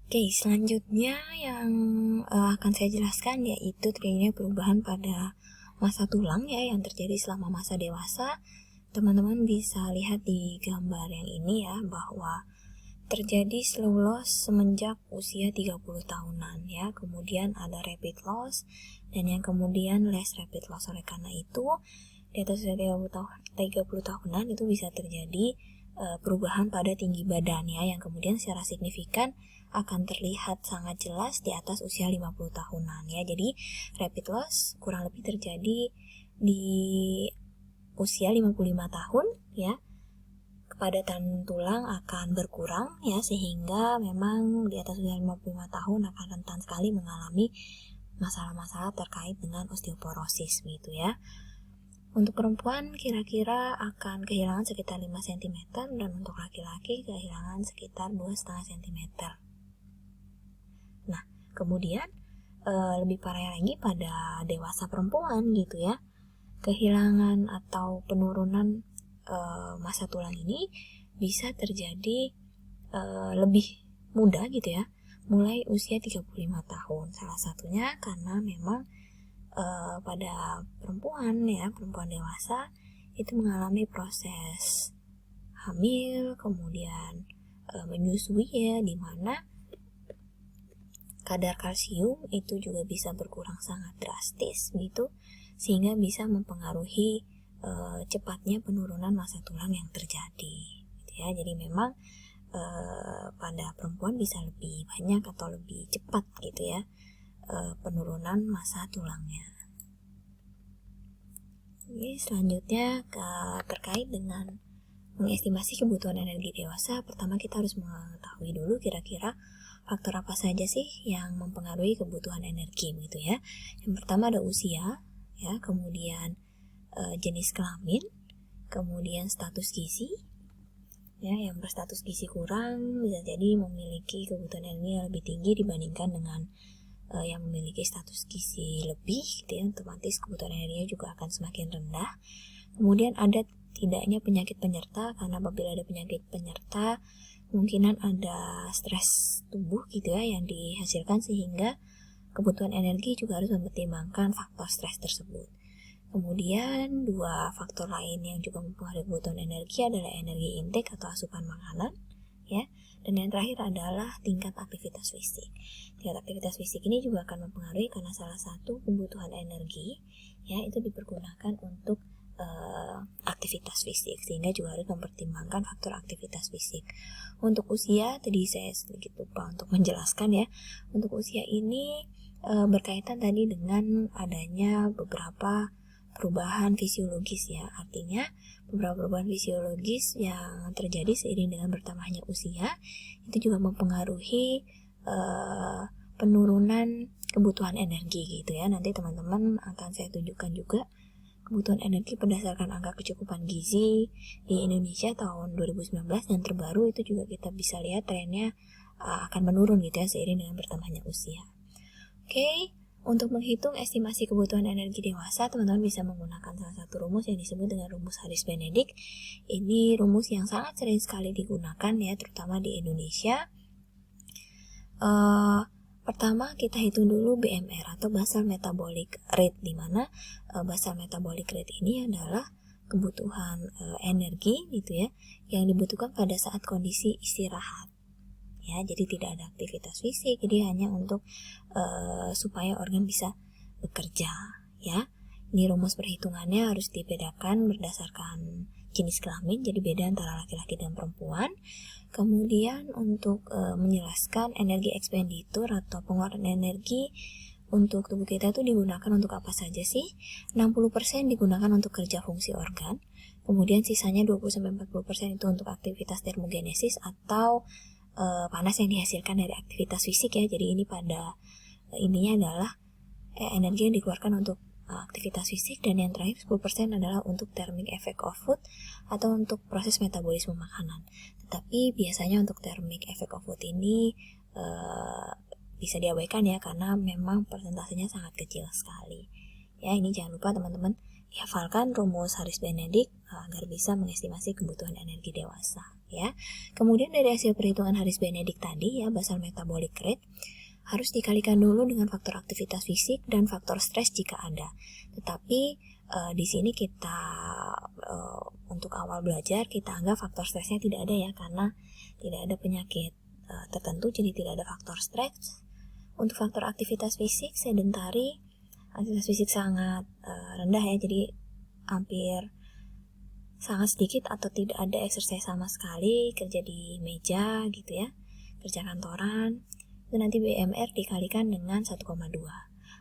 Oke, selanjutnya yang akan saya jelaskan yaitu terjadinya perubahan pada masa tulang ya yang terjadi selama masa dewasa. Teman-teman bisa lihat di gambar yang ini ya bahwa terjadi slow loss semenjak usia 30 tahunan ya. Kemudian ada rapid loss dan yang kemudian less rapid loss. Oleh karena itu, di atas usia 30 tahunan itu bisa terjadi perubahan pada tinggi badan ya yang kemudian secara signifikan akan terlihat sangat jelas di atas usia 50 tahunan ya. Jadi rapid loss kurang lebih terjadi di usia 55 tahun ya. Kepadatan tulang akan berkurang ya sehingga memang di atas usia 55 tahun akan rentan sekali mengalami masalah-masalah terkait dengan osteoporosis gitu ya. Untuk perempuan kira-kira akan kehilangan sekitar 5 cm dan untuk laki-laki kehilangan sekitar 2,5 cm. Nah, kemudian lebih parah lagi pada dewasa perempuan gitu ya. Kehilangan atau penurunan massa tulang ini bisa terjadi lebih muda gitu ya, mulai usia 35 tahun. Salah satunya karena memang pada perempuan dewasa itu mengalami proses hamil, kemudian menyusui ya, di mana kadar kalsium itu juga bisa berkurang sangat drastis gitu, sehingga bisa mempengaruhi cepatnya penurunan massa tulang yang terjadi gitu ya. Jadi memang pada perempuan bisa lebih banyak atau lebih cepat gitu ya penurunan massa tulangnya. Oke, selanjutnya terkait dengan mengestimasi kebutuhan energi dewasa. Pertama kita harus mengetahui dulu kira-kira faktor apa saja sih yang mempengaruhi kebutuhan energi gitu ya. Yang pertama ada usia ya, kemudian jenis kelamin, kemudian status gizi ya. Yang berstatus gizi kurang bisa jadi memiliki kebutuhan energi yang lebih tinggi dibandingkan dengan yang memiliki status gizi lebih gitu ya, otomatis kebutuhan energinya juga akan semakin rendah. Kemudian ada tidaknya penyakit penyerta, karena apabila ada penyakit penyerta kemungkinan ada stres tubuh gitu ya yang dihasilkan, sehingga kebutuhan energi juga harus mempertimbangkan faktor stres tersebut. Kemudian dua faktor lain yang juga mempengaruhi kebutuhan energi adalah energi intake atau asupan makanan ya. Dan yang terakhir adalah tingkat aktivitas fisik. Tingkat aktivitas fisik ini juga akan mempengaruhi karena salah satu kebutuhan energi ya itu dipergunakan untuk aktivitas fisik, sehingga juga harus mempertimbangkan faktor aktivitas fisik. Untuk usia tadi saya sedikit lupa untuk menjelaskan ya. Untuk usia ini berkaitan tadi dengan adanya beberapa perubahan fisiologis ya. Artinya beberapa perubahan fisiologis yang terjadi seiring dengan bertambahnya usia itu juga mempengaruhi penurunan kebutuhan energi gitu ya. Nanti teman-teman akan saya tunjukkan juga kebutuhan energi berdasarkan angka kecukupan gizi di Indonesia tahun 2019 dan terbaru itu juga kita bisa lihat trennya akan menurun gitu ya seiring dengan bertambahnya usia. Oke. Untuk menghitung estimasi kebutuhan energi dewasa, teman-teman bisa menggunakan salah satu rumus yang disebut dengan rumus Harris-Benedict. Ini rumus yang sangat sering sekali digunakan ya, terutama di Indonesia. Pertama kita hitung dulu BMR atau basal metabolic rate, di mana basal metabolic rate ini adalah kebutuhan energi gitu ya yang dibutuhkan pada saat kondisi istirahat. Ya, jadi tidak ada aktivitas fisik, jadi hanya untuk supaya organ bisa bekerja ya. Ini rumus perhitungannya harus dibedakan berdasarkan jenis kelamin, jadi beda antara laki-laki dan perempuan. Kemudian untuk menjelaskan energi expenditure atau pengeluaran energi untuk tubuh kita itu digunakan untuk apa saja sih? 60% digunakan untuk kerja fungsi organ, kemudian sisanya 20-40% itu untuk aktivitas termogenesis atau panas yang dihasilkan dari aktivitas fisik ya. Jadi ini pada ininya adalah energi yang dikeluarkan untuk aktivitas fisik, dan yang terakhir 10% adalah untuk thermic effect of food atau untuk proses metabolisme makanan. Tetapi biasanya untuk thermic effect of food ini bisa diabaikan ya karena memang persentasenya sangat kecil sekali. Ya, ini jangan lupa teman-teman dihafalkan rumus Harris-Benedict agar bisa mengestimasi kebutuhan energi dewasa. ya. Kemudian dari hasil perhitungan Harris-Benedict tadi ya, basal metabolic rate harus dikalikan dulu dengan faktor aktivitas fisik dan faktor stres jika ada. Tetapi di sini kita untuk awal belajar kita anggap faktor stresnya tidak ada ya, karena tidak ada penyakit tertentu, jadi tidak ada faktor stres. Untuk faktor aktivitas fisik sedentari, aktivitas fisik sangat rendah ya, jadi hampir sangat sedikit atau tidak ada exercise sama sekali, kerja di meja gitu ya, kerja kantoran. Itu nanti BMR dikalikan dengan 1,2.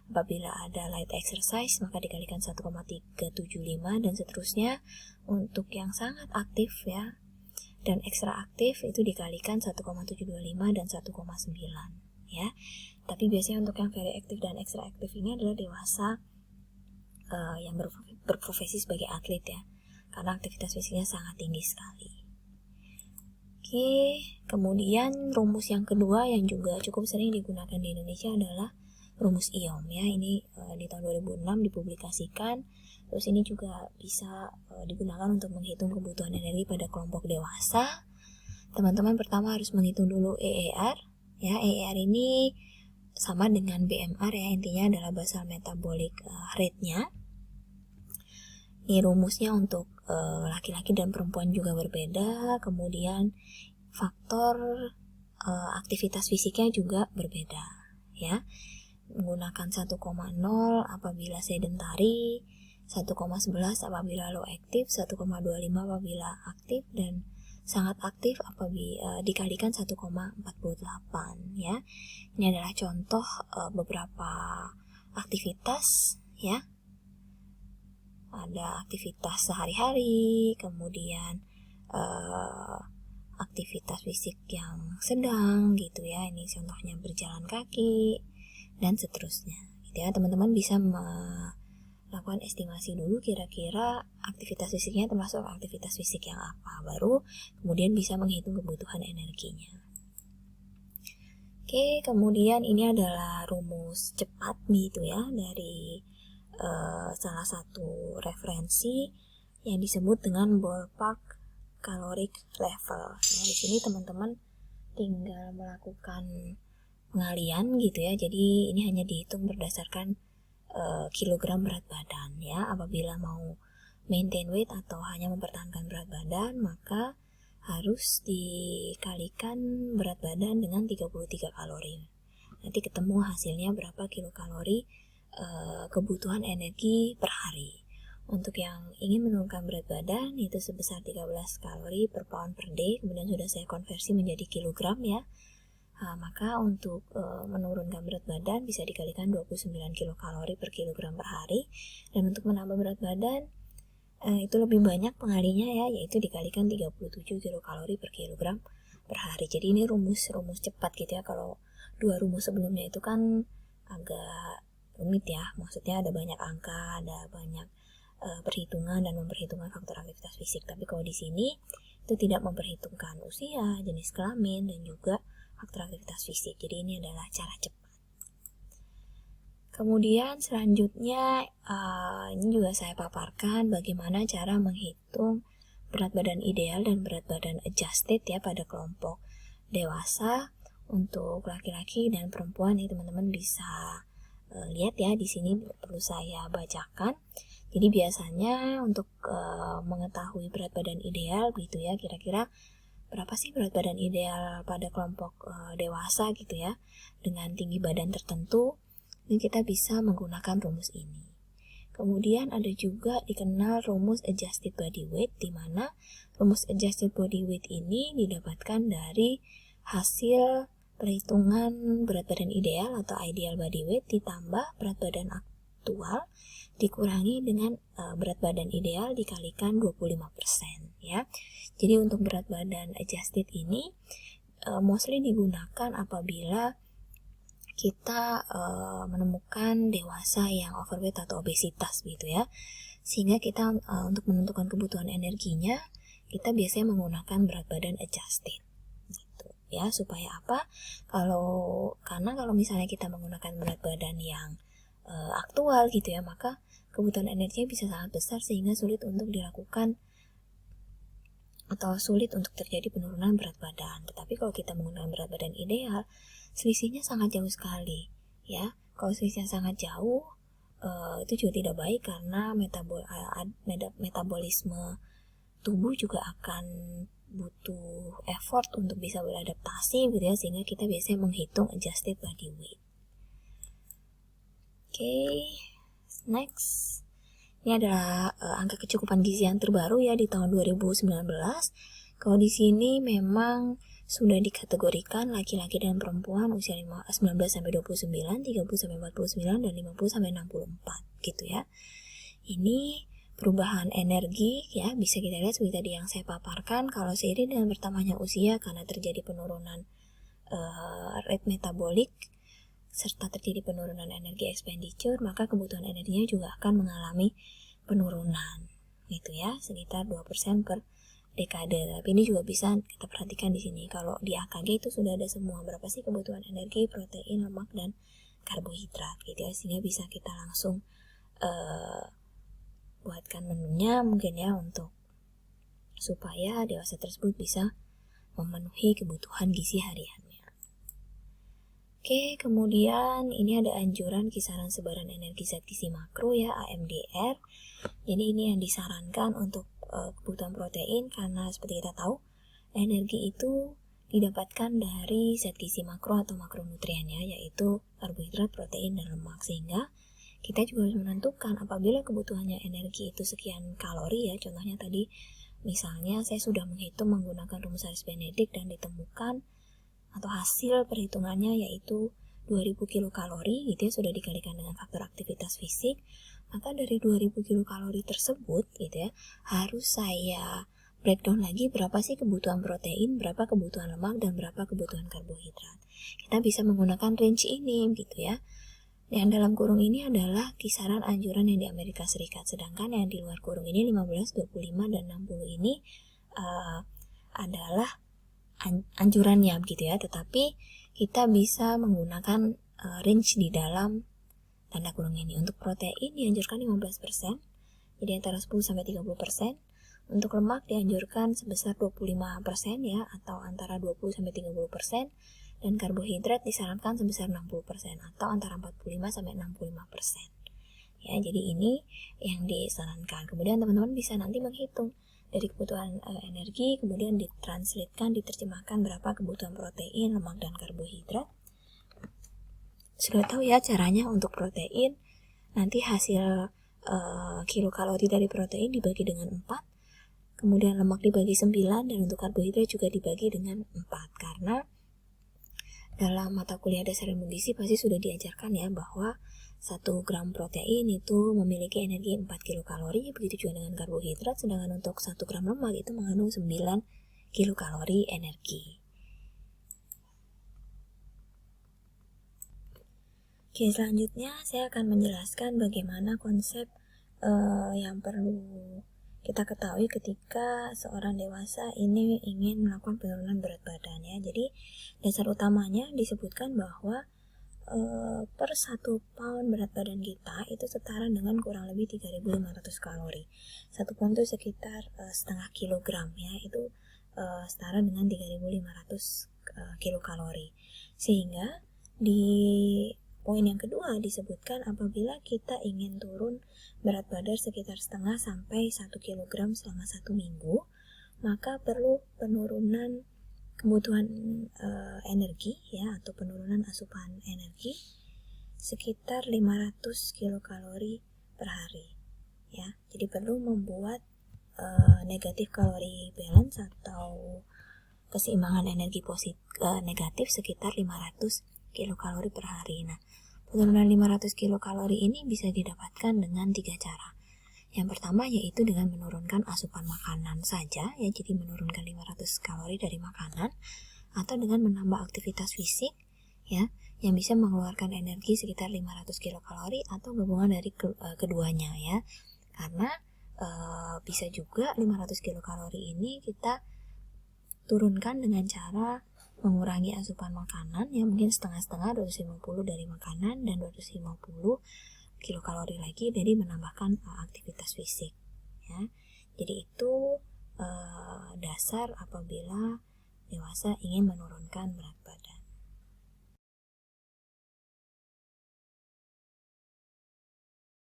Apabila ada light exercise maka dikalikan 1,375 dan seterusnya. Untuk yang sangat aktif ya dan ekstra aktif itu dikalikan 1,725 dan 1,9 ya. Tapi biasanya untuk yang very aktif dan ekstra aktif ini adalah dewasa yang berprofesi sebagai atlet ya, karena aktivitas fisiknya sangat tinggi sekali. Oke, kemudian rumus yang kedua yang juga cukup sering digunakan di Indonesia adalah rumus IOM ya. Ini di tahun 2006 dipublikasikan. Terus ini juga bisa digunakan untuk menghitung kebutuhan energi pada kelompok dewasa. Teman-teman pertama harus menghitung dulu EER ya. EER ini sama dengan BMR ya, intinya adalah basal metabolic rate-nya. Ini rumusnya untuk laki-laki dan perempuan juga berbeda, kemudian faktor aktivitas fisiknya juga berbeda ya. Menggunakan 1,0 apabila sedentari, 1,11 apabila low aktif, 1,25 apabila aktif, dan sangat aktif apabila dikalikan 1,48 ya. Ini adalah contoh beberapa aktivitas ya. Ada aktivitas sehari-hari, kemudian aktivitas fisik yang sedang gitu ya. Ini contohnya berjalan kaki dan seterusnya. Gitu ya, teman-teman bisa melakukan estimasi dulu kira-kira aktivitas fisiknya termasuk aktivitas fisik yang apa, baru kemudian bisa menghitung kebutuhan energinya. Oke, kemudian ini adalah rumus cepat gitu ya dari salah satu referensi yang disebut dengan ballpark caloric level. Nah, di sini teman-teman tinggal melakukan pengalian gitu ya. Jadi ini hanya dihitung berdasarkan kilogram berat badan ya. Apabila mau maintain weight atau hanya mempertahankan berat badan, maka harus dikalikan berat badan dengan 33 kalori. Nanti ketemu hasilnya berapa kilokalori kebutuhan energi per hari. Untuk yang ingin menurunkan berat badan itu sebesar 13 kalori per pound per day, kemudian sudah saya konversi menjadi kilogram ya. Maka untuk menurunkan berat badan bisa dikalikan 29 kilokalori per kilogram per hari, dan untuk menambah berat badan itu lebih banyak pengalinya ya, yaitu dikalikan 37 kilokalori per kilogram per hari. Jadi ini rumus cepat gitu ya. Kalau dua rumus sebelumnya itu kan agak rumit ya, maksudnya ada banyak angka, ada banyak perhitungan dan memperhitungkan faktor aktivitas fisik. Tapi kalau di sini itu tidak memperhitungkan usia, jenis kelamin, dan juga faktor aktivitas fisik. Jadi ini adalah cara cepat. Kemudian selanjutnya ini juga saya paparkan bagaimana cara menghitung berat badan ideal dan berat badan adjusted ya pada kelompok dewasa. Untuk laki-laki dan perempuan ini teman-teman bisa lihat ya, di sini perlu saya bacakan. Jadi biasanya untuk mengetahui berat badan ideal gitu ya, kira-kira berapa sih berat badan ideal pada kelompok dewasa gitu ya, dengan tinggi badan tertentu, ini kita bisa menggunakan rumus ini. Kemudian ada juga dikenal rumus adjusted body weight, di mana rumus adjusted body weight ini didapatkan dari hasil perhitungan berat badan ideal atau ideal body weight ditambah berat badan aktual dikurangi dengan berat badan ideal dikalikan 25% ya. Jadi untuk berat badan adjusted ini mostly digunakan apabila kita menemukan dewasa yang overweight atau obesitas gitu ya. Sehingga kita untuk menentukan kebutuhan energinya kita biasanya menggunakan berat badan adjusted. Ya, supaya apa? Karena kalau misalnya kita menggunakan berat badan yang aktual gitu ya, maka kebutuhan energinya bisa sangat besar sehingga sulit untuk dilakukan atau sulit untuk terjadi penurunan berat badan. Tetapi kalau kita menggunakan berat badan ideal, selisihnya sangat jauh sekali, ya. Kalau selisihnya sangat jauh, itu juga tidak baik karena metabolisme tubuh juga akan butuh effort untuk bisa beradaptasi gitu ya, sehingga kita biasanya menghitung adjusted body weight. Oke, next. Ini adalah angka kecukupan gizi yang terbaru ya di tahun 2019. Kalau di sini memang sudah dikategorikan laki-laki dan perempuan usia 19 sampai 29, 30 sampai 49 dan 50 sampai 64 gitu ya. Ini perubahan energi ya, bisa kita lihat seperti tadi yang saya paparkan, kalau seiring dengan bertambahnya usia karena terjadi penurunan rate metabolik serta terjadi penurunan energi expenditure, maka kebutuhan energinya juga akan mengalami penurunan gitu ya, sekitar 2% per dekade. Tapi ini juga bisa kita perhatikan di sini. Kalau di AKG itu sudah ada semua berapa sih kebutuhan energi, protein, lemak, dan karbohidrat gitu ya, sehingga bisa kita langsung buatkan menunya mungkin ya, untuk supaya dewasa tersebut bisa memenuhi kebutuhan gizi hariannya. Oke, kemudian ini ada anjuran kisaran sebaran energi zat gizi makro ya, AMDR. Jadi ini yang disarankan untuk kebutuhan protein, karena seperti kita tahu energi itu didapatkan dari zat gizi makro atau makronutrien ya, yaitu karbohidrat, protein, dan lemak. Sehingga kita juga harus menentukan apabila kebutuhannya energi itu sekian kalori ya, contohnya tadi misalnya saya sudah menghitung menggunakan rumus Harris-Benedict dan ditemukan atau hasil perhitungannya yaitu 2000 kilokalori gitu ya, sudah dikalikan dengan faktor aktivitas fisik, maka dari 2000 kilokalori tersebut gitu ya, harus saya breakdown lagi berapa sih kebutuhan protein, berapa kebutuhan lemak, dan berapa kebutuhan karbohidrat. Kita bisa menggunakan range ini gitu ya. Yang dalam kurung ini adalah kisaran anjuran yang di Amerika Serikat, sedangkan yang di luar kurung ini 15, 25, dan 60 ini adalah anjurannya gitu ya, tetapi kita bisa menggunakan range di dalam tanda kurung ini. Untuk protein dianjurkan 15%, jadi antara 10 sampai 30%. Untuk lemak dianjurkan sebesar 25% ya, atau antara 20 sampai 30%, dan karbohidrat disarankan sebesar 60% atau antara 45 sampai 65%. Ya, jadi ini yang disarankan. Kemudian teman-teman bisa nanti menghitung dari kebutuhan energi, kemudian ditranslatekan, diterjemahkan berapa kebutuhan protein, lemak, dan karbohidrat. Sudah tahu ya caranya untuk protein, nanti hasil kilokalori dari protein dibagi dengan 4, kemudian lemak dibagi 9, dan untuk karbohidrat juga dibagi dengan 4. Karena dalam mata kuliah dasar ilmu gizi pasti sudah diajarkan ya bahwa 1 gram protein itu memiliki energi 4 kilokalori, begitu juga dengan karbohidrat, sedangkan untuk 1 gram lemak itu mengandung 9 kilokalori energi. Oke, selanjutnya saya akan menjelaskan bagaimana konsep yang perlu kita ketahui ketika seorang dewasa ini ingin melakukan penurunan berat badan ya. Jadi dasar utamanya disebutkan bahwa per 1 pound berat badan kita itu setara dengan kurang lebih 3.500 kalori. 1 pound itu sekitar setengah kilogram ya, itu setara dengan 3.500 kilokalori. Sehingga di poin yang kedua disebutkan apabila kita ingin turun berat badan sekitar setengah sampai 1 kilogram selama 1 minggu, maka perlu penurunan kebutuhan energi ya, atau penurunan asupan energi sekitar 500 kilokalori per hari ya. Jadi perlu membuat negatif kalori balance atau keseimbangan energi negatif sekitar 500 kilokalori per hari. Nah, penurunan 500 kilokalori ini bisa didapatkan dengan 3 cara. Yang pertama yaitu dengan menurunkan asupan makanan saja ya, jadi menurunkan 500 kalori dari makanan, atau dengan menambah aktivitas fisik ya, yang bisa mengeluarkan energi sekitar 500 kilokalori, atau gabungan dari keduanya ya. Karena bisa juga 500 kilokalori ini kita turunkan dengan cara mengurangi asupan makanan ya, mungkin setengah-setengah, 250 dari makanan dan 250 kilokalori lagi dari menambahkan aktivitas fisik ya. Jadi itu dasar apabila dewasa ingin menurunkan berat